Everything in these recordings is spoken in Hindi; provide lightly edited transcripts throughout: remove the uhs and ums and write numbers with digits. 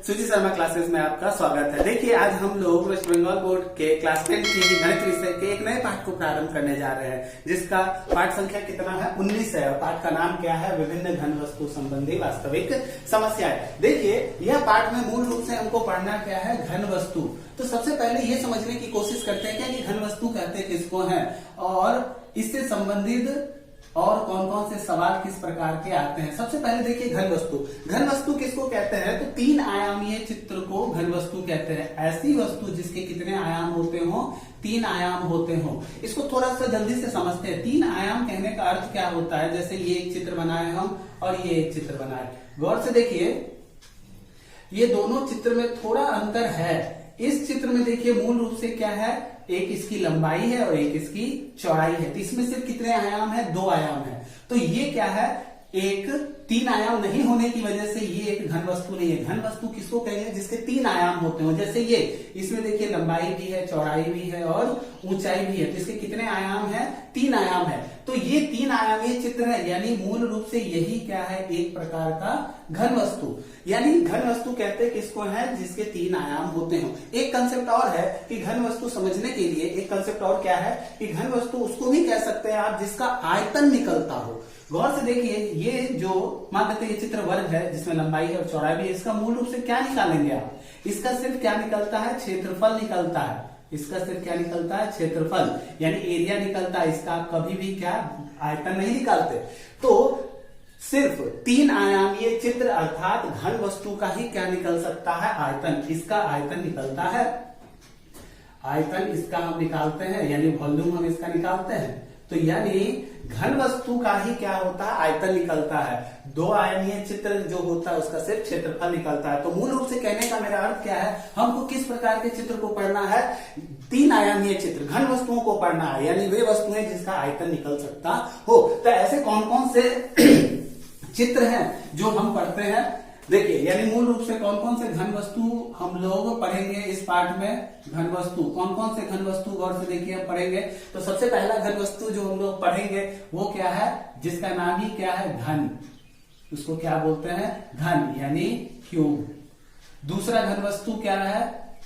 सुजी शर्मा क्लासेस में आपका स्वागत है। देखिए आज हम लोग वेस्ट बंगाल बोर्ड के क्लास 10 की गणित विषय के एक नए पाठ को प्रारंभ करने जा रहे हैं, जिसका पाठ संख्या कितना है 19 है और पाठ का नाम क्या है विभिन्न घन वस्तु संबंधी वास्तविक समस्याएं। देखिए यह पाठ में मूल रूप से हमको पढ़ना क्या है घन वस्तु। तो सबसे पहले ये समझने की कोशिश करते हैं क्या कि घन वस्तु कहते किसको है और इससे संबंधित और कौन कौन से सवाल किस प्रकार के आते हैं। सबसे पहले देखिए घन वस्तु। घन वस्तु किसको कहते हैं तो तीन आयामीय चित्र को घन वस्तु कहते हैं। ऐसी वस्तु जिसके कितने आयाम होते हो, तीन आयाम होते हो। इसको थोड़ा सा जल्दी से समझते हैं। तीन आयाम कहने का अर्थ क्या होता है, जैसे ये एक चित्र बनाए हम और ये एक चित्र बनाए। गौर से देखिए ये दोनों चित्र में थोड़ा अंतर है। इस चित्र में देखिए मूल रूप से क्या है, एक इसकी लंबाई है और एक इसकी चौड़ाई है। तो इसमें सिर्फ कितने आयाम है, दो आयाम है। तो ये क्या है, एक तीन आयाम नहीं होने की वजह से ये एक घन वस्तु नहीं है। घन वस्तु किसको कहेंगे जिसके तीन आयाम होते हो। जैसे ये इसमें देखिए लंबाई भी है, चौड़ाई भी है और ऊंचाई भी है। तो इसके कितने आयाम है, तीन आयाम है। तो ये तीन आयामी चित्र है, यानी मूल रूप से यही क्या है, एक प्रकार का घन वस्तु। यानी घन वस्तु कहते हैं किसको है जिसके तीन आयाम होते हो। एक कंसेप्ट और है कि घन वस्तु समझने के लिए एक कंसेप्ट और क्या है कि घन वस्तु उसको भी कह सकते हैं आप जिसका आयतन निकलता हो। गौर से देखिए ये जो मान लेते हैं ये चित्र वर्ग है जिसमें लंबाई है और चौड़ाई भी है। इसका मूल रूप से क्या निकालेंगे आप, इसका सिर्फ क्या निकलता है, क्षेत्रफल निकलता है। इसका सिर्फ क्या निकलता है, क्षेत्रफल यानी एरिया निकलता है। इसका आप कभी भी क्या आयतन नहीं निकालते। तो सिर्फ तीन आयामीय चित्र अर्थात घन वस्तु का ही क्या निकल सकता है, आयतन। इसका आयतन निकलता है, आयतन इसका हम निकालते हैं यानी वॉल्यूम हम इसका निकालते हैं। तो यानी घन वस्तु का ही क्या होता है, आयतन निकलता है। दो आयामीय चित्र जो होता है उसका सिर्फ क्षेत्रफल निकलता है। तो मूल रूप से कहने का मेरा अर्थ क्या है, हमको किस प्रकार के चित्र को पढ़ना है, तीन आयामीय चित्र घन वस्तुओं को पढ़ना है, यानी वे वस्तुएं जिसका आयतन निकल सकता हो। तो ऐसे कौन कौन से चित्र हैं जो हम पढ़ते हैं, देखिए यानी मूल रूप से कौन कौन से घन वस्तु हम लोग पढ़ेंगे इस पाठ में। घन वस्तु कौन कौन से घन वस्तु गौर से देखिए हम पढ़ेंगे। तो सबसे पहला घन वस्तु जो हम लोग पढ़ेंगे वो क्या है, जिसका नाम ही क्या है घन। उसको क्या बोलते हैं, घन यानी क्यूब। दूसरा घन वस्तु क्या है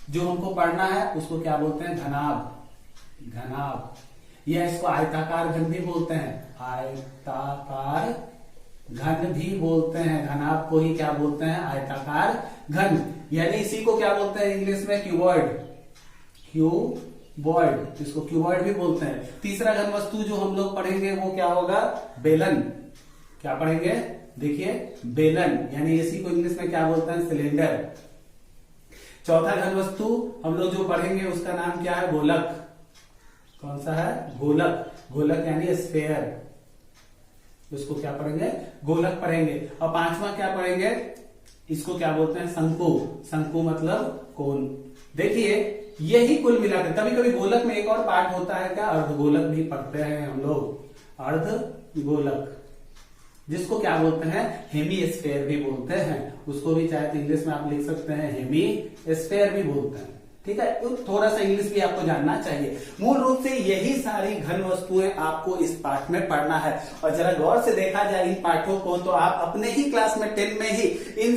जो हमको पढ़ना है उसको क्या बोलते हैं, घनाभ। घनाभ या इसको आयताकार घन भी बोलते हैं, आयताकार घन भी बोलते हैं। घनाभ को ही क्या बोलते हैं, आयताकार घन। यानी इसी को क्या बोलते हैं इंग्लिश में, क्यूबॉइड। क्यूबॉइड इसको क्यूबॉइड भी बोलते हैं। तीसरा घन वस्तु जो हम लोग पढ़ेंगे वो क्या होगा, बेलन। क्या पढ़ेंगे, देखिए बेलन यानी इसी को इंग्लिश में क्या बोलते हैं, सिलेंडर। चौथा घन वस्तु हम लोग जो पढ़ेंगे उसका नाम क्या है, गोलक। कौन सा है, गोलक। गोलक यानी स्फेयर, उसको क्या पढ़ेंगे, गोलक पढ़ेंगे। और पांचवा क्या पढ़ेंगे, इसको क्या बोलते हैं, शंकु। शंकु मतलब कोण। देखिए यही कुल मिलाकर कभी कभी गोलक में एक और पार्ट होता है क्या, अर्धगोलक भी पढ़ते हैं हम लोग। अर्धगोलक जिसको क्या बोलते हैं, हेमीस्फेयर भी बोलते हैं। उसको भी चाहे तो इंग्लिश में आप लिख सकते हैं हेमीस्फेयर भी बोलते हैं। ठीक है, तो थोड़ा सा इंग्लिश भी आपको जानना चाहिए। मूल रूप से यही सारी घन वस्तुएं आपको इस पाठ में पढ़ना है। और जरा गौर से देखा जाए इन पाठों को तो आप अपने ही क्लास में 10 में ही इन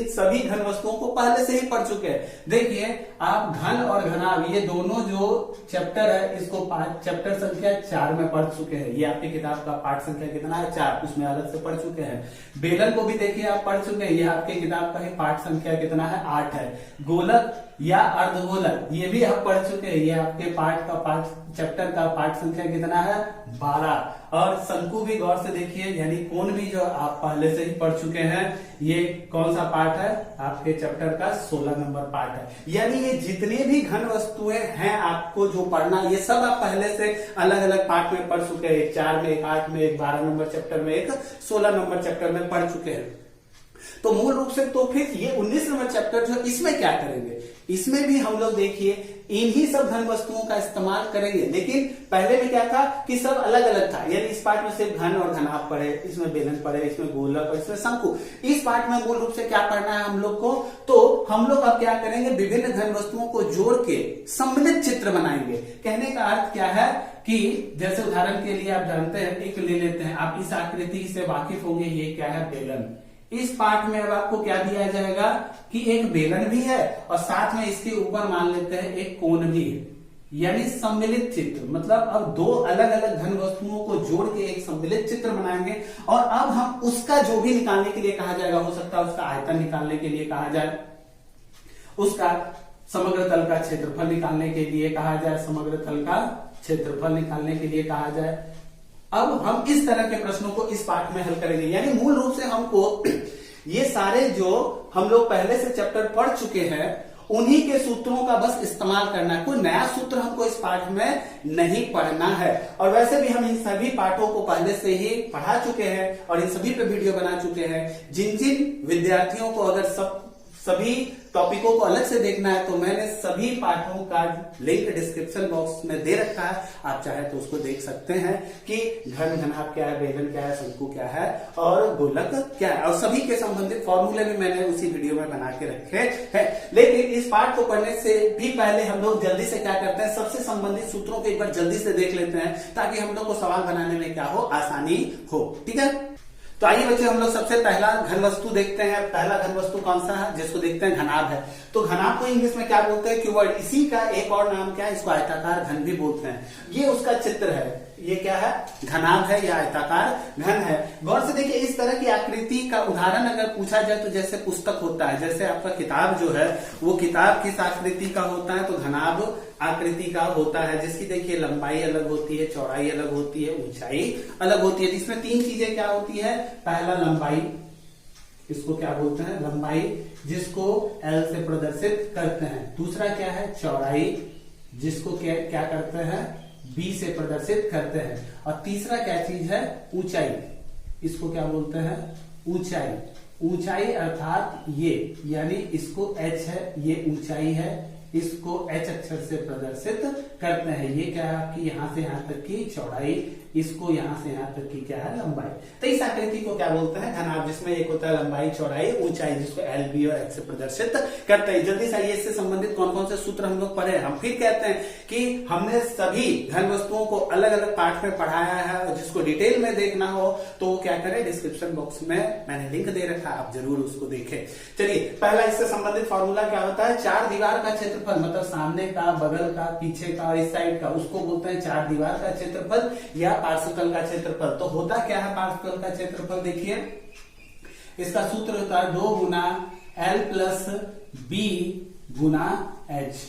सभी घन वस्तुओं को पहले से ही पढ़ चुके हैं। देखिए आप घन और घनाभ ये दोनों जो चैप्टर है इसको चैप्टर संख्या 4 में पढ़ चुके हैं। ये आपकी किताब का पाठ संख्या कितना है, 4, उसमें अलग से पढ़ चुके हैं। बेलन को भी देखिए आप पढ़ चुके हैं, ये आपकी किताब का ही पाठ संख्या कितना है, 8 है। गोलक या अर्धगोलक ये भी आप पढ़ चुके हैं, ये आपके चैप्टर का पाठ संख्या कितना है, 12। और शंकु भी गौर से देखिए यानी कोण भी जो आप पहले से ही पढ़ चुके हैं। ये कौन सा पाठ है, आपके चैप्टर का 16 नंबर पाठ है। यानी ये जितने भी घन वस्तुएं हैं आपको जो पढ़ना, ये सब आप पहले से अलग अलग पाठ में पढ़ चुके हैं। एक 4 में, एक 8 में, एक 12 नंबर चैप्टर में, एक 16 नंबर चैप्टर में पढ़ चुके हैं। तो मूल रूप से तो फिर ये 19 नंबर चैप्टर जो इसमें क्या करेंगे, इसमें भी हम लोग देखिए इन्हीं सब घन वस्तुओं का इस्तेमाल करेंगे। लेकिन पहले में क्या था कि सब अलग अलग था, यानी इस पाठ में सिर्फ घन और घनाभ पढ़े, इसमें बेलन पढ़े, इसमें गोलक और इसमें शंकु। इस पाठ में मूल रूप से क्या पढ़ना है हम लोग को, तो हम लोग अब क्या करेंगे, विभिन्न घन वस्तुओं को जोड़ के सम्मिलित चित्र बनाएंगे। कहने का अर्थ क्या है कि जैसे उदाहरण के लिए आप जानते हैं, एक ले लेते हैं, आप इस आकृति से वाकिफ होंगे, ये क्या है, बेलन। इस पार्ट में अब आपको क्या दिया जाएगा कि एक बेलन भी है और साथ में इसके ऊपर मान लेते हैं एक कोण भी है, यानी सम्मिलित चित्र। मतलब अब दो अलग अलग घन वस्तुओं को जोड़ के एक सम्मिलित चित्र बनाएंगे और अब हम उसका जो भी निकालने के लिए कहा जाएगा, हो सकता है उसका आयतन निकालने के लिए कहा जाए, उसका समग्र तल का क्षेत्रफल निकालने के लिए कहा जाए, समग्र तल का क्षेत्रफल निकालने के लिए कहा जाए। अब हम इस तरह के प्रश्नों को इस पाठ में हल करेंगे, यानी मूल रूप से हमको ये सारे जो हम लोग पहले से चैप्टर पढ़ चुके हैं उन्हीं के सूत्रों का बस इस्तेमाल करना है। कोई नया सूत्र हमको इस पाठ में नहीं पढ़ना है। और वैसे भी हम इन सभी पाठों को पहले से ही पढ़ा चुके हैं और इन सभी पे वीडियो बना चुके हैं। जिन जिन विद्यार्थियों को अगर सभी टॉपिकों को अलग से देखना है तो मैंने सभी पाठों का लिंक डिस्क्रिप्शन बॉक्स में दे रखा है, आप चाहे तो उसको देख सकते हैं कि घन घनाभ क्या है, बेलन क्या है, शंकु क्या है और गोलक क्या है, और सभी के संबंधित फॉर्मूले भी मैंने उसी वीडियो में बना के रखे हैं। लेकिन इस पाठ को पढ़ने से भी पहले हम लोग जल्दी से क्या करते हैं, सबसे संबंधित सूत्रों को एक बार जल्दी से देख लेते हैं ताकि हम लोग को सवाल बनाने में क्या हो, आसानी हो। ठीक है, तो आइए बच्चे हम लोग सबसे पहला घन वस्तु देखते हैं। पहला घन वस्तु कौन सा है, जिसको देखते हैं घनाभ है। तो घनाभ को इंग्लिश में क्या बोलते हैं, क्यूबॉइड। इसी का एक और नाम क्या है, इसको आयताकार घन भी बोलते हैं। ये उसका चित्र है, ये क्या है, घनाभ है या आयताकार घन है। गौर से देखिए, इस तरह की आकृति का उदाहरण अगर पूछा जाए तो जैसे पुस्तक होता है, जैसे आपका किताब जो है वो किताब किस आकृति का होता है, तो घनाभ आकृति का होता है, जिसकी देखिए लंबाई अलग होती है, चौड़ाई अलग होती है, ऊंचाई अलग होती है। इसमें तीन चीजें क्या होती है, पहला लंबाई, इसको क्या बोलते हैं, लंबाई, जिसको L से प्रदर्शित करते हैं। दूसरा क्या है, चौड़ाई, जिसको क्या करते हैं, B से प्रदर्शित करते हैं। और तीसरा क्या चीज है, ऊंचाई, इसको क्या बोलते हैं, ऊंचाई। ऊंचाई अर्थात ये, यानी इसको H है, ये ऊंचाई है, इसको H अक्षर से प्रदर्शित करते हैं। ये क्या है आपकी यहां से यहां तक की चौड़ाई, इसको यहां से यहां तक की क्या है, लंबाई। तो इस आकृति को क्या बोलते हैं, घनाभ, जिसमें एक होता है लंबाई, चौड़ाई, ऊंचाई, जिसको L, B और H से प्रदर्शित करते हैं। जल्दी से आइए इससे संबंधित कौन कौन से सूत्र हम लोग पढ़े। हम फिर कहते हैं कि हमने सभी घन वस्तुओं को अलग अलग पाठ में पढ़ाया है, और जिसको डिटेल में देखना हो तो क्या करें, डिस्क्रिप्शन बॉक्स में मैंने लिंक दे रखा है, आप जरूर उसको देखें। चलिए, पहला इससे संबंधित फॉर्मूला क्या होता है, चार दीवार का क्षेत्रफल, मतलब सामने का, बगल का, पीछे का और इस साइड का, उसको बोलते हैं चार दीवार का क्षेत्रफल या पार्श्वतल का क्षेत्रफल। तो होता क्या है पार्श्वतल का क्षेत्रफल, देखिए इसका सूत्र होता है 2 गुना L प्लस B गुना H।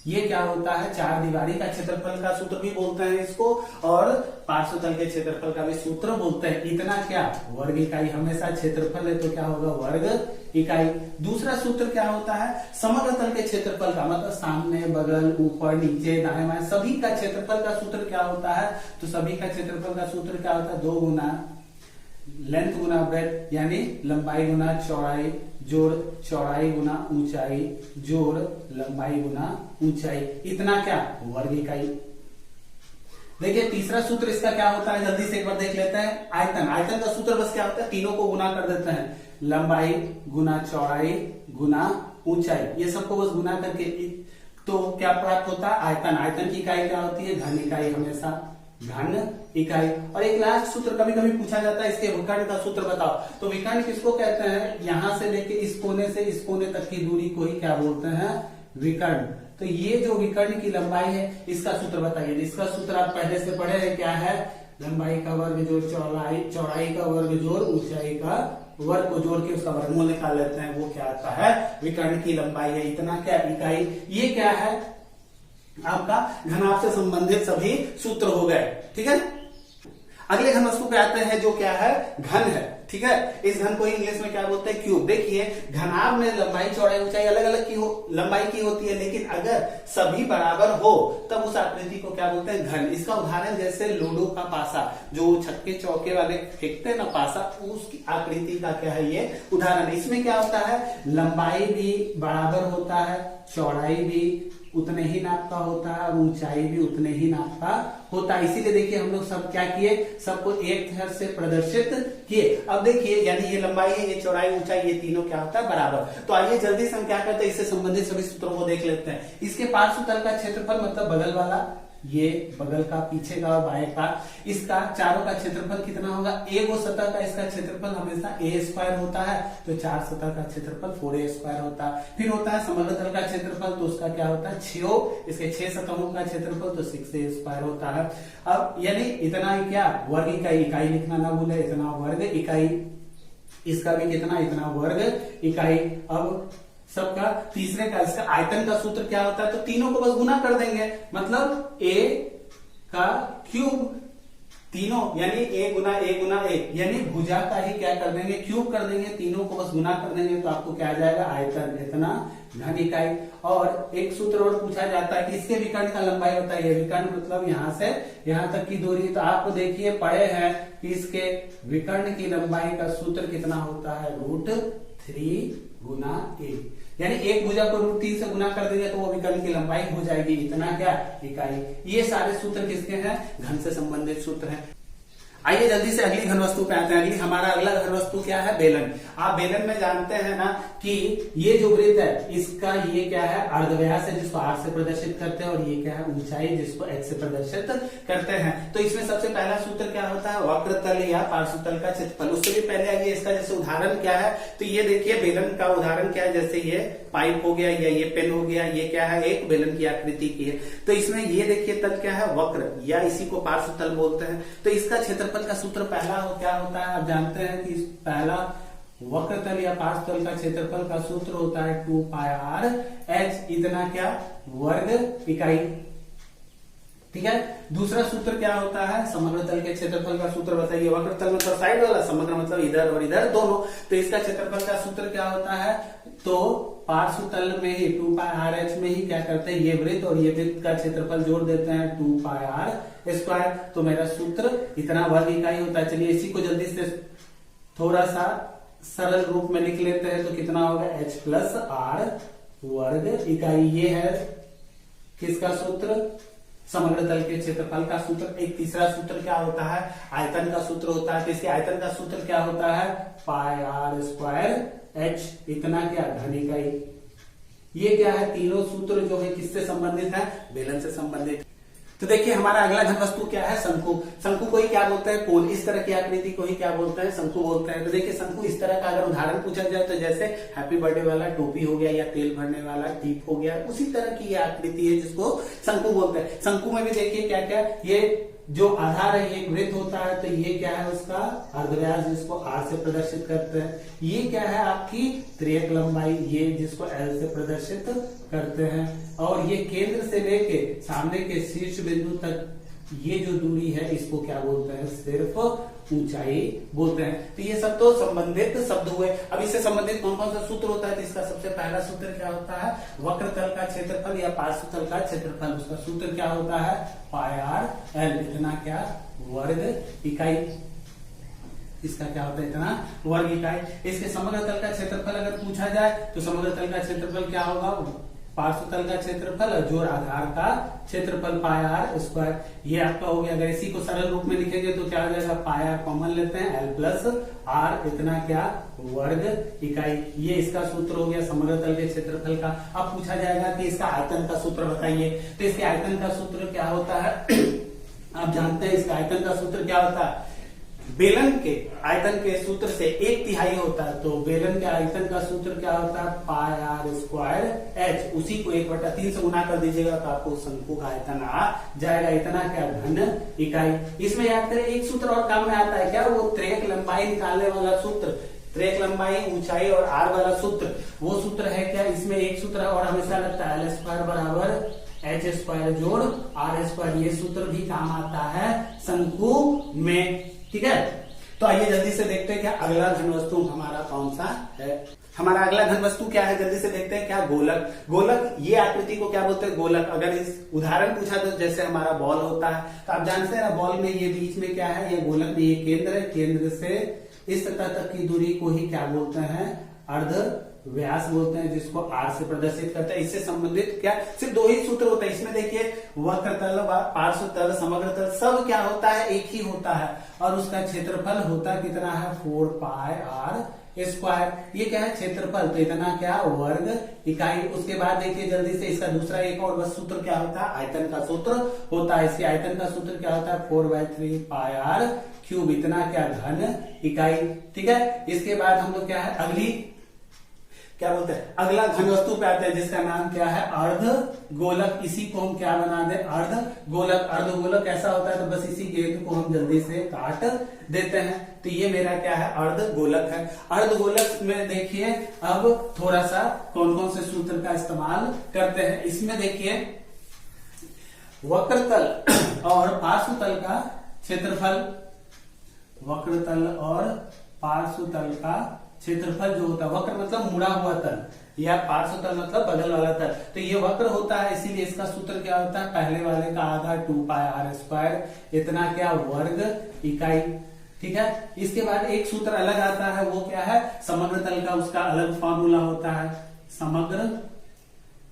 ये क्या होता है, चार दीवारी का क्षेत्रफल का सूत्र भी बोलते हैं इसको, और पार्श्वतल के क्षेत्रफल का भी सूत्र बोलते हैं। इतना क्या, वर्ग इकाई, हमेशा क्षेत्रफल है तो क्या होगा, वर्ग इकाई। दूसरा सूत्र क्या होता है, समग्र तल के क्षेत्रफल का, मतलब सामने, बगल, ऊपर, नीचे, दाएं बाएं सभी का क्षेत्रफल का सूत्र क्या होता है, तो सभी का क्षेत्रफल का सूत्र क्या होता है, 2 गुना लेंथ गुना ब्रेथ, यानी लंबाई गुना चौड़ाई जोड़ चौड़ाई गुना ऊंचाई जोड़ लंबाई गुना ऊंचाई। इतना क्या, वर्ग इकाई। देखिए तीसरा सूत्र इसका क्या होता है, जल्दी से एक बार देख लेते हैं। आयतन, आयतन का सूत्र बस क्या होता है, तीनों को गुना कर देते हैं, लंबाई गुना चौड़ाई गुना ऊंचाई, ये सबको बस गुना करके तो क्या प्राप्त होता है, आयतन। आयतन की इकाई क्या होती है, घन इकाई, हमेशा घन इकाई। और एक लास्ट सूत्र कभी कभी पूछा जाता है, इसके विकर्ण का सूत्र बताओ। तो विकर्ण किसको कहते हैं, यहां से लेके इस कोने से इस कोने तक की दूरी को ही क्या बोलते हैं, विकर्ण। तो ये जो विकर्ण की लंबाई है इसका सूत्र बताइए। इसका सूत्र आप पहले से पढ़े हैं, क्या है, लंबाई का वर्ग जोड़ चौड़ाई, चौड़ाई का वर्ग जोड़ ऊंचाई का वर्ग को जोड़ के उसका वर्गमूल निकाल लेते हैं, वो क्या आता है, विकर्ण की लंबाई है। इतना क्या, इकाई। ये क्या है, आपका घनाभ से संबंधित सभी सूत्र हो गए। ठीक है, अगले घन वस्तु पे आते हैं जो क्या है, घन है। ठीक है, इस घन को इंग्लिश में क्या बोलते हैं, क्यूब। देखिए घनाभ में लंबाई, चौड़ाई, ऊंचाई अलग अलग की लंबाई की होती है, लेकिन अगर सभी बराबर हो तब उस आकृति को क्या बोलते हैं, घन। इसका उदाहरण जैसे लूडो का पासा, जो छक्के चौके वाले फेंकते हैं ना पासा, उसकी आकृति का क्या है ये उदाहरण। इसमें क्या होता है, लंबाई भी बराबर होता है, चौड़ाई भी उतने ही नाप का होता है और ऊंचाई भी उतने ही नाप का होता है। इसीलिए देखिए हम लोग सब क्या किए, सबको एक तरह से प्रदर्शित किए। अब देखिए, यानी ये लंबाई है, ये चौड़ाई, ऊंचाई, ये तीनों क्या होता है, बराबर। तो आइए जल्दी से हम क्या करते हैं, इससे संबंधित सभी सूत्रों को देख लेते हैं। इसके पार्श्व तल का क्षेत्रफल, मतलब बगल वाला, ये बगल का, पीछे का और बाएं का, इसका चारों का क्षेत्रफल कितना होगा? ए वो सतह का इसका क्षेत्रफल हमेशा ए स्क्वायर होता है, तो 4 सतह का क्षेत्रफल 4a स्क्वायर होता है। फिर होता है समग्र तल का क्षेत्रफल, तो उसका क्या होता है? 6 इसके 6 सतहों का क्षेत्रफल, तो 6a स्क्वायर होता है। अब यानी इतना ही क्या वर्ग इकाई, इकाई लिखना ना भूले, इतना वर्ग इकाई, इसका भी कितना? इतना वर्ग इकाई। अब सबका तीसरे का इसका आयतन का सूत्र क्या होता है? तो तीनों को बस गुना कर देंगे, मतलब a का क्यूब, तीनों यानी a गुना a, यानी भुजा का ही क्या कर देंगे? क्यूब कर देंगे, तीनों को बस गुना कर देंगे, तो आपको क्या आ जाएगा? आयतन इतना घन इकाई। और एक सूत्र और पूछा जाता है कि इसके विकर्ण का लंबाई होता है, ये विकर्ण मतलब यहां से यहां तक की दूरी, तो आपको देखिए पढ़े हैं कि इसके विकर्ण की लंबाई का सूत्र कितना होता है? √3 गुना a, यानी एक भुजा को √3 से गुना कर देंगे तो वो विकर्ण की लंबाई हो जाएगी इतना क्या? इकाई। ये सारे सूत्र किसके हैं? घन से संबंधित सूत्र हैं। आइए जल्दी से अगली घन वस्तु पे आते हैं। अगली हमारा अगला घन वस्तु क्या है? बेलन। आप बेलन में जानते हैं ना कि ये जो वृत्त है इसका ये क्या है? अर्धव्यास है, जिसको r से प्रदर्शित करते हैं, और ये क्या है? ऊंचाई, जिसको h से प्रदर्शित करते हैं। तो इसमें सबसे पहला सूत्र क्या होता है? वक्र तल या पार्श्व तल का क्षेत्रफल। उससे भी पहले आइए इसका जैसे उदाहरण क्या है, तो ये देखिए बेलन का उदाहरण क्या है, जैसे ये पाइप हो गया या ये पेन हो गया, ये क्या है? एक बेलन की आकृति की है। तो इसमें ये देखिए तल क्या है? वक्र, या इसी को पार्श्व तल बोलते हैं। तो इसका क्षेत्रफल का सूत्र पहला क्या होता है? आप जानते हैं कि पहला वक्र तल या पार्श्व तल का क्षेत्रफल का सूत्र होता है 2πr/h, इतना क्या? वर्ग इकाई। ठीक है। दूसरा सूत्र क्या होता है? समग्र तल के क्षेत्रफल का सूत्र बताइए। वक्र तल मतलब साइड वाला, समग्र मतलब इधर और इधर दोनों। तो इसका क्षेत्रफल का सूत्र क्या होता है? तो पार्श्व तल में ही 2πr/h में ही क्या करते हैं? ये वृत्त और ये वृत्त का क्षेत्रफल जोड़ देते हैं 2πr²। तो मेरा सूत्र इतना वर्ग इकाई होता है। चलिए इसी को जल्दी से थोड़ा सा सरल रूप में लिख लेते हैं, तो कितना होगा? h + r वर्ग इकाई। ये है किसका सूत्र? समग्र तल के क्षेत्रफल का सूत्र। एक तीसरा सूत्र क्या होता है? आयतन का सूत्र होता है। तो इसके आयतन का सूत्र क्या होता है? πr²h, इतना क्या? घन इकाई। ये क्या है? तीनों सूत्र जो है किससे संबंधित है? बेलन से संबंधित। तो देखिए हमारा अगला घन वस्तु क्या है? शंकु। शंकु को ही क्या बोलते हैं? कोन। इस तरह की आकृति को ही क्या बोलते हैं? शंकु बोलते हैं। तो देखिए शंकु इस तरह का अगर उदाहरण पूछा जाए तो जैसे हैप्पी बर्थडे वाला टोपी हो गया, या तेल भरने वाला टीप हो गया, उसी तरह की ये आकृति है जिसको शंकु बोलते हैं। शंकु में भी देखिए क्या क्या, ये जो आधार है ये वृत्त होता है, तो ये क्या है? उसका अर्धव्यास, जिसको r से प्रदर्शित करते हैं। ये क्या है? आपकी त्रियक लंबाई, ये जिसको l से प्रदर्शित करते हैं। और ये केंद्र से लेके सामने के शीर्ष बिंदु तक ये जो दूरी है इसको क्या बोलते हैं? सिर्फ ऊंचाई बोलते हैं। तो ये सब तो संबंधित शब्द हुए। अब इससे संबंधित कौन कौन सा सूत्र होता है? तो इसका सबसे पहला सूत्र क्या होता है? वक्र तल का क्षेत्रफल या पार्श्व तल का क्षेत्रफल। उसका सूत्र क्या होता है? πr/l, इतना क्या? वर्ग इकाई। इसका क्या होता है? इतना वर्ग इकाई। इसके समग्र तल का क्षेत्रफल अगर पूछा जाए तो समग्र तल का क्षेत्रफल क्या होगा? पार्श्व तल का क्षेत्रफल जोड़ आधार का क्षेत्रफल πr²। ये आपका हो गया। अगर इसी को सरल रूप में लिखेंगे तो क्या हो जाएगा? πr कॉमन लेते हैं, l + r, इतना क्या? वर्ग इकाई। ये इसका सूत्र हो गया समग्र तल के क्षेत्रफल का। अब पूछा जाएगा कि इसका आयतन का सूत्र बताइए। तो इसके आयतन का सूत्र क्या होता है? आप जानते हैं इसका आयतन का सूत्र क्या होता है? बेलन के आयतन के सूत्र से 1/3 होता है। तो बेलन के आयतन का सूत्र क्या होता है? πr²h। उसी को 1/3 से गुना कर दीजिएगा तो आपको शंकु का आयतन आ जाएगा, इतना क्या? घन इकाई। इसमें याद करें एक सूत्र और काम में आता है क्या? वो त्रियक लंबाई निकालने वाला सूत्र, त्रियक लंबाई, ऊंचाई और r वाला सूत्र। वो सूत्र है क्या? इसमें एक सूत्र है और हमेशा लगता है l² = h² जोड़ r²। ये सूत्र भी काम आता है शंकु में। ठीक है। तो आइए जल्दी से देखते हैं क्या अगला घन वस्तु हमारा कौन सा है। हमारा अगला घन वस्तु क्या है? जल्दी से देखते हैं क्या? गोलक। गोलक, ये आकृति को क्या बोलते हैं? गोलक। अगर इस उदाहरण पूछा तो जैसे हमारा बॉल होता है, तो आप जानते हैं ना बॉल में ये बीच में क्या है? ये गोलक में ये केंद्र है, केंद्र से इस सतह तक की दूरी को ही क्या बोलते हैं? अर्ध व्यास बोलते हैं, जिसको r से प्रदर्शित करते हैं। इससे संबंधित क्या? सिर्फ 2 ही सूत्र होता है। इसमें देखिए वक्र तल, पार्श्व तल, समग्र तल, सब क्या होता है? एक ही होता है। और उसका क्षेत्रफल होता कितना है? 4πr square. ये क्या है? क्षेत्रफल। तो इतना क्या? वर्ग इकाई। उसके बाद देखिए जल्दी से इसका दूसरा एक और बस सूत्र क्या होता है? आयतन का सूत्र होता है। इसके आयतन का सूत्र क्या होता है? 4/3 पाई आर क्यूब। इतना क्या? घन इकाई। ठीक है। इसके बाद हम लोग क्या है? अगली क्या बोलते हैं? अगला घन वस्तु पे आते हैं जिसका नाम क्या है? अर्ध गोलक। इसी को हम क्या बना दे? अर्ध गोलक। अर्ध गोलक ऐसा होता है तो बस इसी गेंद को हम जल्दी से काट देते हैं। तो ये मेरा क्या है? अर्ध गोलक है। अर्ध गोलक में देखिए अब थोड़ा सा कौन कौन से सूत्र का इस्तेमाल करते हैं। इसमें देखिए वक्रतल और पार्श्वतल का क्षेत्रफल, वक्रतल और पार्श्वतल का क्षेत्रफल जो होता है, वक्र मतलब मुड़ा हुआ तल या पार्श्वतल मतलब बगल वाला तल, तो ये वक्र होता है। इसीलिए इसका सूत्र क्या होता है? पहले वाले का आधा 2 पाई आर स्क्वायर। इतना क्या? वर्ग इकाई। ठीक है। इसके बाद एक सूत्र अलग आता है, वो क्या है? समग्र तल का उसका अलग फॉर्मूला होता है। समग्र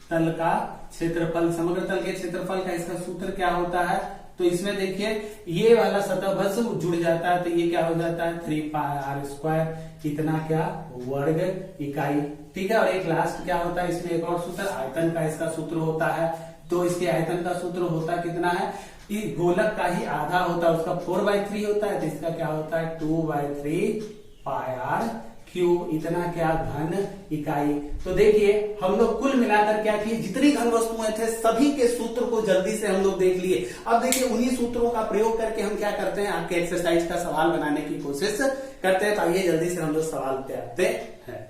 तल का क्षेत्रफल, समग्र तल के क्षेत्रफल का इसका सूत्र क्या होता है? तो इसमें देखिए ये वाला सतह बस जुड़ जाता है तो ये क्या हो जाता है? 3 पाई आर स्क्वायर। इतना क्या? वर्ग इकाई। ठीक है। और एक लास्ट क्या होता है? इसमें एक और सूत्र आयतन का इसका सूत्र होता है। तो इसके आयतन का सूत्र होता कितना है? इस गोलक का ही आधा होता है, उसका 4/3 होता है, तो इसका क्या होता है? 2/3 पाई आर क्यूब। इतना क्या? घन इकाई। तो देखिए हम लोग कुल मिलाकर क्या किए? जितनी घन वस्तुएं थे सभी के सूत्र को जल्दी से हम लोग देख लिए। अब देखिए उन्हीं सूत्रों का प्रयोग करके हम क्या करते हैं? आपके एक्सरसाइज का सवाल बनाने की कोशिश करते हैं। तो आइए जल्दी से हम लोग सवाल पे आते हैं।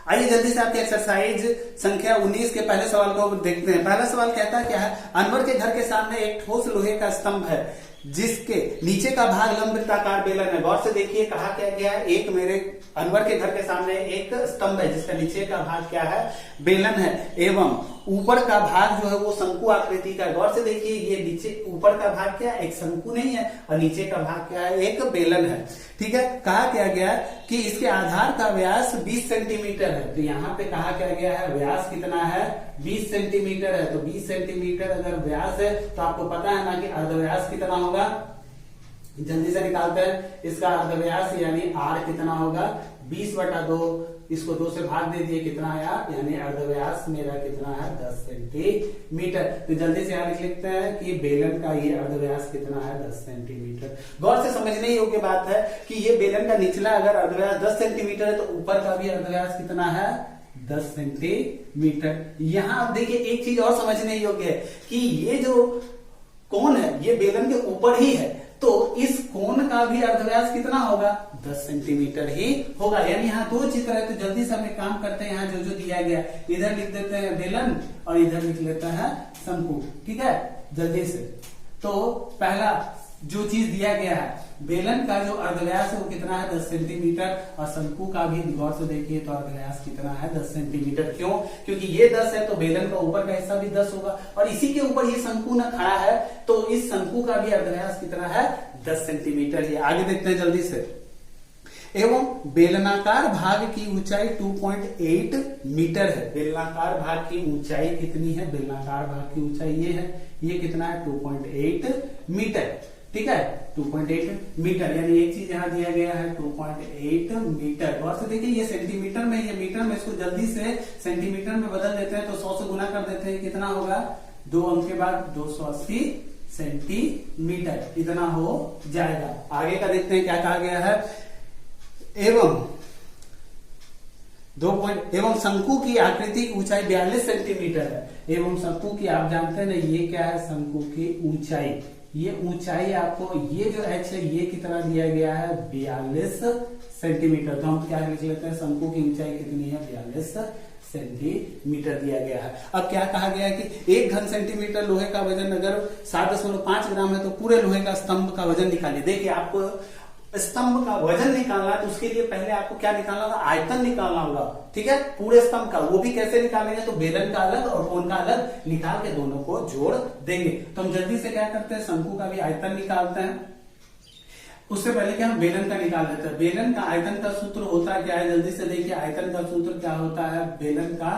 आइए जल्दी से आपकी एक्सरसाइज संख्या 19 के पहले सवाल को देखते हैं। पहला सवाल कहता क्या है? अनवर के घर के सामने एक ठोस लोहे का स्तंभ है जिसके नीचे का भाग लंबवृत्ताकार बेलन है। गौर से देखिए कहा क्या गया है? एक मेरे अनवर के घर के सामने एक स्तंभ है जिसका नीचे का भाग क्या है? बेलन है, एवं ऊपर का भाग जो है वो शंकु आकृति का है। गौर से देखिए ये नीचे ऊपर का भाग क्या है? एक शंकु नहीं है, और नीचे का भाग क्या है? एक बेलन है। ठीक है। कहा क्या गया कि इसके आधार का व्यास 20 सेंटीमीटर है। तो यहाँ पे कहा क्या गया है? व्यास कितना है? 20 सेंटीमीटर है। तो 20 सेंटीमीटर अगर व्यास है तो आपको पता है ना कि अर्धव्यास कितना होगा? जल्दी से निकालते हैं। इसका अर्धव्यास यानी आर कितना होगा? 20/2। इसको 2 से भाग दे दिए, कितना आया? यानी अर्धव्यास मेरा कितना है? 10 सेंटीमीटर। तो जल्दी से यहाँ लिख लिखते हैं कि बेलन का ये अर्धव्यास कितना है? 10 सेंटीमीटर। गौर से समझने योग्य बात है कि ये बेलन का निचला अगर अर्धव्यास 10 सेंटीमीटर है तो ऊपर का भी अर्धव्यास कितना है? 10 सेंटीमीटर। यहाँ आप देखिए एक चीज और समझने योग्य है कि ये जो कोण है ये बेलन के ऊपर ही है, तो इस कोण का भी अर्धव्यास कितना होगा? 10 सेंटीमीटर ही होगा। यानी यहाँ 2 चित्र है, तो जल्दी से हम एक काम करते हैं। यहाँ जो जो दिया गया इधर लिख देते हैं बेलन और इधर लिख लेते हैं शंकु। ठीक है। जल्दी से तो पहला जो चीज दिया गया है, बेलन का जो अर्धव्यास है वो कितना है? 10 सेंटीमीटर। और शंकु का भी गौर से देखिए तो अर्धव्यास कितना है? 10 सेंटीमीटर। क्यों? क्योंकि ये 10 है तो बेलन का ऊपर का हिस्सा भी 10 होगा, और इसी के ऊपर ये शंकु ना खड़ा है तो इस शंकु का भी अर्धव्यास कितना है? 10 सेंटीमीटर ही। आगे देखते हैं जल्दी से। एवं बेलनाकार भाग की ऊंचाई 2.8 मीटर है। बेलनाकार भाग की ऊंचाई कितनी है? बेलनाकार भाग की ऊंचाई ये है, ये कितना है? 2.8 मीटर। ठीक है। 2.8 मीटर। यानी एक चीज यहाँ दिया गया है 2.8 मीटर। गौर से देखिए ये सेंटीमीटर में, ये मीटर में, इसको जल्दी से सेंटीमीटर में बदल देते हैं तो 100 से गुना कर देते हैं। कितना होगा? 2 अंक के बाद 280 सेंटीमीटर इतना हो जाएगा। आगे का देखते हैं क्या कहा गया है। एवं शंकु की आकृति की ऊंचाई 42 सेंटीमीटर है। एवं शंकु की आप जानते हैं ना ये क्या है? शंकु की ऊंचाई। ये ऊंचाई आपको ये जो एच है ये कितना दिया गया है? 42 सेंटीमीटर। तो हम क्या लिख लेते हैं? शंकु की ऊंचाई कितनी है? 42 सेंटीमीटर दिया गया है। अब क्या कहा गया है कि 1 घन सेंटीमीटर लोहे का वजन अगर 7.5 ग्राम है तो पूरे लोहे का स्तंभ का वजन निकालिए। देखिए आपको स्तंभ का वजन निकालना है तो उसके लिए पहले आपको क्या निकालना होगा? आयतन निकालना होगा। ठीक है। पूरे स्तंभ का। वो भी कैसे निकालेंगे? तो बेलन का अलग और कोण का अलग निकाल के दोनों को जोड़ देंगे। तो हम जल्दी से क्या करते हैं? शंकु का भी आयतन निकालते हैं। उससे पहले क्या हम बेलन का निकाल लेते हैं। बेलन का आयतन का सूत्र होता क्या है? जल्दी से देखिए आयतन का सूत्र क्या होता है? बेलन का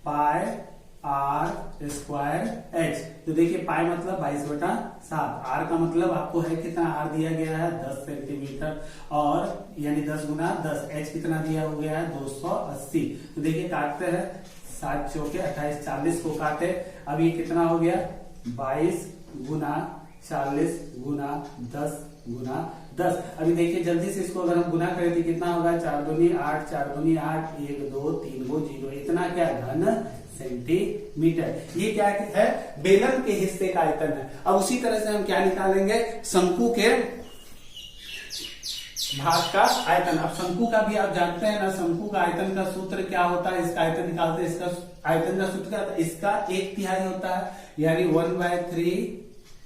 पाई आर स्क्वायर एच। तो देखिए पाई मतलब 22/7, आर का मतलब आपको है कितना, आर दिया गया है 10 सेंटीमीटर और यानी 10 गुना 10, एच कितना दिया हो गया है 280। तो देखिए काटते हैं, 7 चौके 28, 40 को काटे, अब ये कितना हो गया 22 गुना 40 गुना 10 गुना 10। अभी देखिए जल्दी से इसको अगर हम गुना करें तो कितना होगा, 4 दूनी 8, 4 दूनी 8, 1 2 3 गो 0, इतना क्या घन सेंटीमीटर। ये क्या है, बेलन के हिस्से का आयतन है। अब उसी तरह से हम क्या निकालेंगे, शंकु के भाग का आयतन। अब शंकु का भी आप जानते हैं ना, शंकु का आयतन का सूत्र क्या होता है, इसका आयतन निकालते हैं, इसका आयतन का सूत्र क्या होता है, इसका 1/3 होता है, यानी 1/3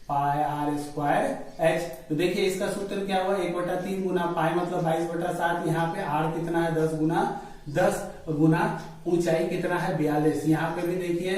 पाई आर स्क्वायर एच। तो देखिए इसका सूत्र क्या हुआ, 1/3 गुना पाई मतलब 22/7, यहाँ पे आर कितना है 10 गुना 10 गुना ऊंचाई कितना है 42, यहाँ पे भी देखिए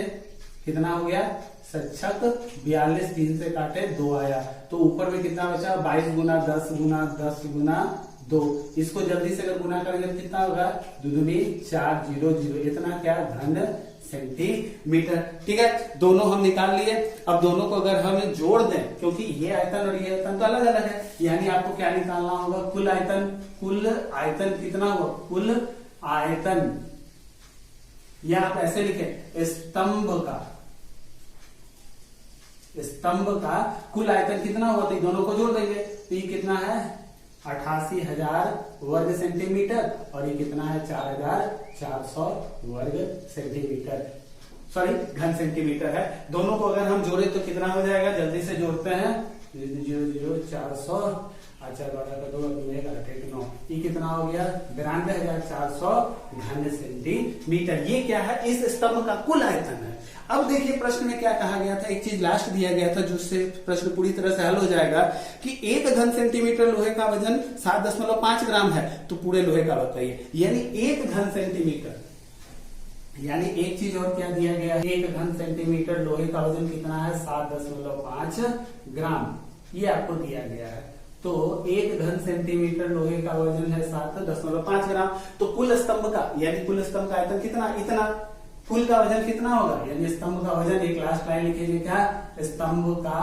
कितना हो गया सच्छक 42, 3 से काटे 2 आया, तो ऊपर में कितना बचा 22 गुना 10 गुना 10 गुना 2। इसको जल्दी से अगर गुना करेंगे तो कितना होगा, 2 दूनी 4 0 0, इतना क्या घन सेंटीमीटर। ठीक है, दोनों हम निकाल लिए। अब दोनों को अगर हम जोड़ दें, क्योंकि ये आयतन और ये आयतन तो अलग अलग है, यानी आपको क्या निकालना होगा, कुल आयतन। कुल आयतन कितना होगा, कुल आयतन, या आप ऐसे लिखे स्तंभ का कुल आयतन कितना हुआ, तो दोनों को जोड़ देंगे तो ये कितना है 88,000 वर्ग सेंटीमीटर और ये कितना है 4,400 वर्ग सेंटीमीटर, सॉरी घन सेंटीमीटर है। दोनों को अगर हम जोड़े तो कितना हो जाएगा, जल्दी से जोड़ते हैं, 0 400 4 12 का 2 9, ये कितना हो गया 92,400 घन सेंटीमीटर। ये क्या है, इस स्तंभ का कुल आयतन है। अब देखिए प्रश्न में क्या कहा गया था, एक चीज लास्ट दिया गया था जिससे प्रश्न पूरी तरह से हल हो जाएगा कि 1 घन सेंटीमीटर लोहे का वजन 7.5 ग्राम है, तो पूरे लोहे का बताइए, यानी 1 घन सेंटीमीटर, यानी एक चीज और क्या दिया गया है, 1 घन सेंटीमीटर लोहे का वजन कितना है 7.5 ग्राम, ये आपको दिया गया है। तो 1 घन सेंटीमीटर लोहे का वजन है 7.5 ग्राम, तो कुल स्तंभ का, यानी कुल स्तंभ का आयतन कितना, इतना, कुल का वजन कितना होगा, यानी स्तंभ का वजन, एक लास्ट लाइन लिखेंगे क्या, स्तंभ का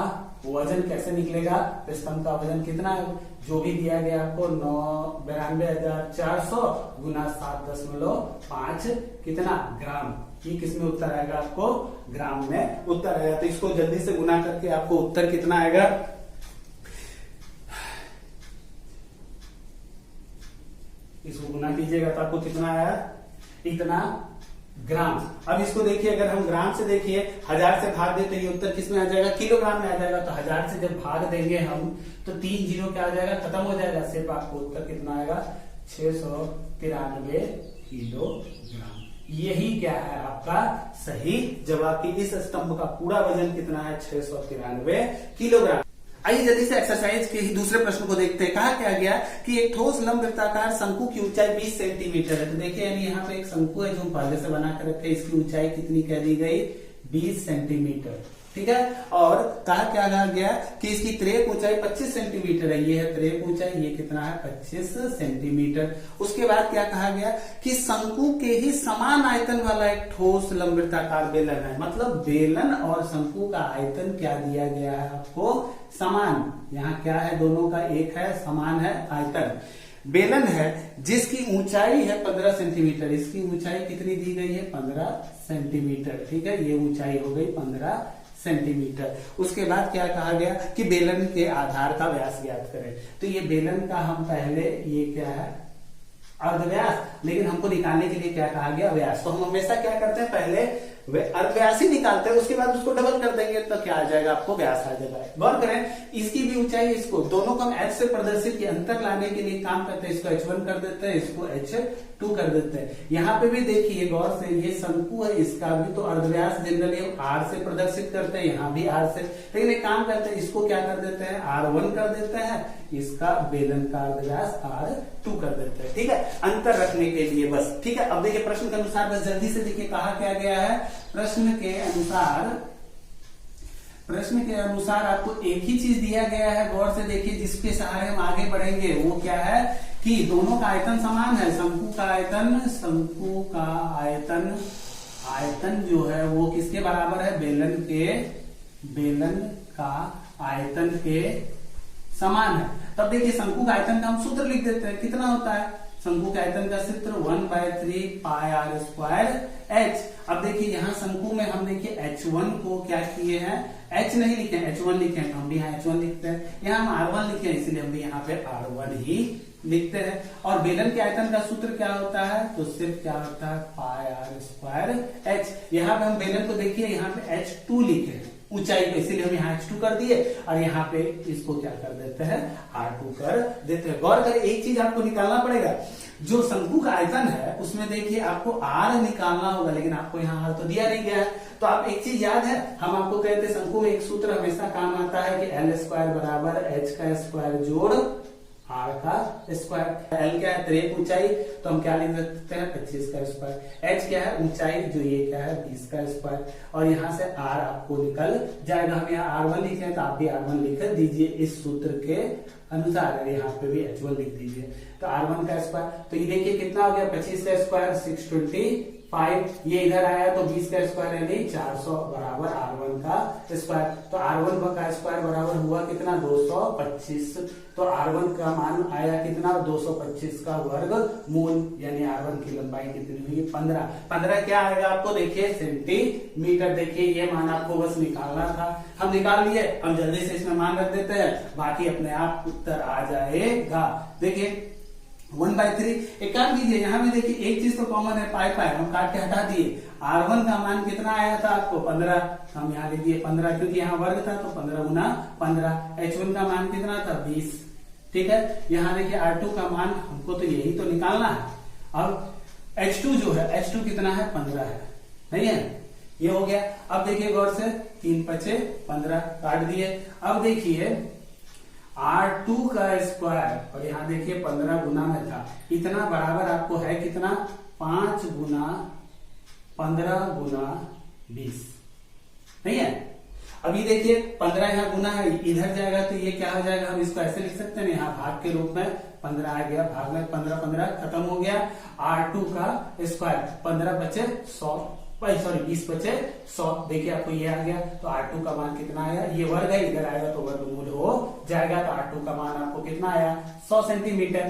वजन कैसे निकलेगा, स्तंभ का वजन कितना है, जो भी दिया गया आपको 92,400 गुना 7.5 कितना ग्राम, ये किसमें उत्तर आएगा, आपको ग्राम में उत्तर आएगा। तो इसको जल्दी से गुना करके आपको उत्तर कितना आएगा, इसको गुना कीजिएगा तो आपको कितना आया, इतना ग्राम। अब इसको देखिए, अगर हम ग्राम से देखिए 1000 से भाग देते ये उत्तर किसमें आ जाएगा, किलोग्राम में आ जाएगा। तो 1000 से जब भाग देंगे हम तो 3 जीरो क्या आ जाएगा, खत्म हो जाएगा, सिर्फ आपको उत्तर कितना आएगा 693 किलोग्राम। यही क्या है आपका सही जवाब, की इस स्तंभ का पूरा वजन कितना है 693 किलोग्राम। आइए जल्दी से एक्सरसाइज के ही दूसरे प्रश्न को देखते हैं। कहा क्या गया कि एक ठोस लंब वृत्ताकार शंकु की ऊंचाई 20 सेंटीमीटर है। तो देखिए यानी यहाँ पे एक शंकु है जो पहले से बना कर रखे, इसकी ऊंचाई कितनी कह दी गई 20 सेंटीमीटर, ठीक है। और कहा क्या कहा गया कि इसकी त्रेक ऊंचाई 25 सेंटीमीटर है, ये है त्रेक ऊंचाई, ये कितना है 25 सेंटीमीटर। उसके बाद क्या कहा गया कि शंकु के ही समान आयतन वाला एक ठोस लंबवृत्ताकार बेलन है, मतलब बेलन और शंकु का आयतन क्या दिया गया है आपको, समान। यहाँ क्या है, दोनों का एक है, समान है आयतन। बेलन है जिसकी ऊंचाई है 15 सेंटीमीटर, इसकी ऊंचाई कितनी दी गई है 15 सेंटीमीटर, ठीक है, ये ऊंचाई हो गई 15 सेंटीमीटर। उसके बाद क्या कहा गया कि बेलन के आधार का व्यास ज्ञात करें। तो ये बेलन का हम पहले, ये क्या है अर्धव्यास, लेकिन हमको निकालने के लिए क्या कहा गया व्यास। तो हम हमेशा क्या करते हैं, पहले अर्धव्यास ही निकालते हैं, उसके बाद उसको डबल कर देंगे तो क्या आ जाएगा, आपको व्यास आ जाएगा। गौर करें, इसकी भी ऊंचाई, इसको दोनों को हम h से प्रदर्शित किए, अंतर लाने के लिए काम करते हैं, इसको h1 कर देते हैं, इसको h2 कर देते हैं। यहाँ पे भी देखिए गौर से, ये शंकु है, इसका भी तो अर्धव्यास जनरली r से प्रदर्शित करते हैं, यहाँ भी r से, लेकिन एक काम करते हैं, इसको क्या कर देते हैं r1 कर देते हैं, इसका बेलन का अर्धव्यास r2 कर देते हैं, ठीक है, अंतर रखने के लिए बस, ठीक है। अब देखिए प्रश्न के अनुसार, बस जल्दी से देखिए कहा क्या गया है, प्रश्न के अनुसार आपको एक ही चीज दिया गया है, गौर से देखिए, जिसके सहारे हम आगे बढ़ेंगे। वो क्या है कि दोनों का आयतन समान है, शंकु का आयतन आयतन जो है वो किसके बराबर है, बेलन का आयतन के समान है। तब देखिए शंकु का आयतन का हम सूत्र लिख देते हैं, कितना होता है शंकु के आयतन का सूत्र 1/3 पाई आर स्क्वायर एच। अब देखिए यहाँ शंकु में हम देखिए H1 को क्या किए हैं, H नहीं लिखे हैं, H1 लिखे हैं, तो हम भी यहाँ H1 लिखते हैं। यहाँ हम R1 लिखे हैं, इसलिए हम भी यहाँ पे R1 ही लिखते हैं। और बेलन के आयतन का सूत्र क्या होता है, तो सिर्फ क्या होता है पाई आर स्क्वायर एच। यहाँ पे हम बेलन को देखिए यहाँ पे H2 लिखे हैं ऊंचाई पे, इसीलिए हम यहाँ H2 कर दिए और यहाँ पे इसको क्या कर देते हैं, R2 कर देते हैं। गौर करें एक चीज आपको निकालना पड़ेगा, जो शंकु का आयतन है उसमें देखिए आपको R निकालना होगा, लेकिन आपको यहाँ R तो दिया नहीं गया है। तो आप एक चीज याद है, हम आपको कहते हैं शंकु में एक सूत्र हमेशा काम आता है कि L स्क्वायर बराबर H का स्क्वायर जोड़ R का स्क्वायर। L क्या है, त्रेक ऊंचाई, तो हम क्या लिख सकते हैं 25 का स्क्वायर। H क्या है, ऊंचाई, जो ये क्या है 20 का स्क्वायर। और यहाँ से R आपको निकल जाएगा। हम यहाँ R1 लिखे हैं तो आप भी R1 लिख दीजिए इस सूत्र के अनुसार। यहाँ पे भी H1 लिख दीजिए, तो R1 का स्क्वायर, तो ये देखिए कितना हो गया 25 का स्क्वायर 625, ये इधर आया तो 20 का स्क्वायर यानी 400 बराबर R1 का स्क्वायर। तो R1 का स्क्वायर बराबर हुआ कितना 225, तो R1 का मान आया कितना 225 का वर्ग मूल, यानी R1 की लंबाई कितनी हुई 15। 15 क्या आएगा आपको देखिए सेंटीमीटर। देखिए ये मान आपको बस निकालना था, हम निकाल लिए। हम जल्दी से इसमें मान रख देते हैं, बाकी अपने आप उत्तर आ जाएगा। देखिए 1/3, एक काम कीजिए यहाँ में देखिए एक चीज तो कॉमन है, पाई पाई हम काट के हटा दिए। R1 का मान कितना आया था आपको 15, हम यहाँ लिख दिए 15 क्योंकि यहाँ वर्ग था तो 15 गुना 15। H1 का मान कितना था 20, ठीक है। यहाँ देखिए R2 का मान हमको तो यही तो निकालना है। अब H2 जो है, H2 कितना है 15 है, नहीं है, ये हो गया। अब देखिए गौर से 3 5 15 काट दिए। अब देखिए R2 का स्क्वायर, और यहाँ देखिए 15 गुना में था, इतना बराबर आपको है कितना 5 गुना 15 गुना 20, नहीं है। अभी देखिए 15 यहाँ गुना है, इधर जाएगा तो ये क्या हो जाएगा, हम इसको ऐसे लिख सकते हैं यहाँ भाग के रूप में 15 आ गया, भाग में 15 15 खत्म हो गया। R2 का स्क्वायर 15 बचे 100, सॉरी 20 बचे 100, देखिए आपको ये आ गया। तो R2 का मान कितना आया, ये वर्ग है इधर आएगा तो वर्गमूल हो जाएगा। तो R2 का मान आपको कितना आया 100 सेंटीमीटर।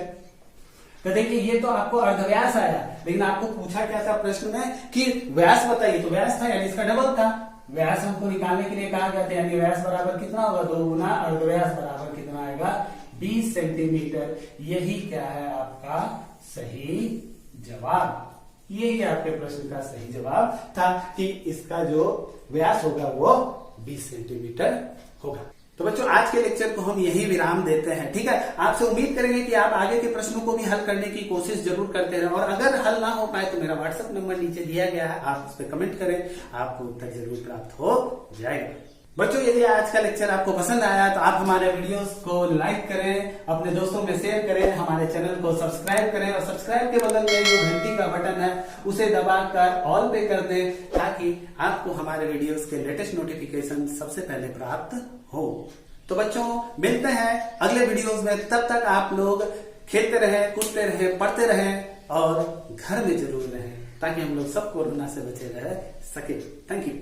तो देखिए ये तो आपको अर्धव्यास आया, लेकिन आपको पूछा क्या था प्रश्न में कि व्यास बताइए, तो व्यास था यानी इसका डबल था। व्यास हमको निकालने के लिए कहा गया था, यानी व्यास बराबर कितना होगा 2 गुना अर्धव्यास बराबर कितना आएगा 20 सेंटीमीटर। यही क्या है आपका सही जवाब, यही आपके प्रश्न का सही जवाब था कि इसका जो व्यास होगा वो 20 सेंटीमीटर होगा। तो बच्चों आज के लेक्चर को हम यही विराम देते हैं, ठीक है। आपसे उम्मीद करेंगे कि आप आगे के प्रश्नों को भी हल करने की कोशिश जरूर करते रहें, और अगर हल ना हो पाए तो मेरा व्हाट्सएप नंबर नीचे दिया गया है, आप उस पर कमेंट करें, आपको उत्तर जरूर प्राप्त हो जाएगा। बच्चों यदि आज का लेक्चर आपको पसंद आया तो आप हमारे वीडियोस को लाइक करें, अपने दोस्तों में शेयर करें, हमारे चैनल को सब्सक्राइब करें, और सब्सक्राइब के बगल में जो घंटी का बटन है उसे दबाकर ऑल पे कर दें, ताकि आपको हमारे वीडियोस के लेटेस्ट नोटिफिकेशन सबसे पहले प्राप्त हो। तो बच्चों मिलते हैं अगले वीडियोस में, तब तक आप लोग खेलते रहें, कूदते रहें, पढ़ते रहें और घर में जरूर रहें, ताकि हम लोग सब कोरोना से बचे रह सके। Thank you.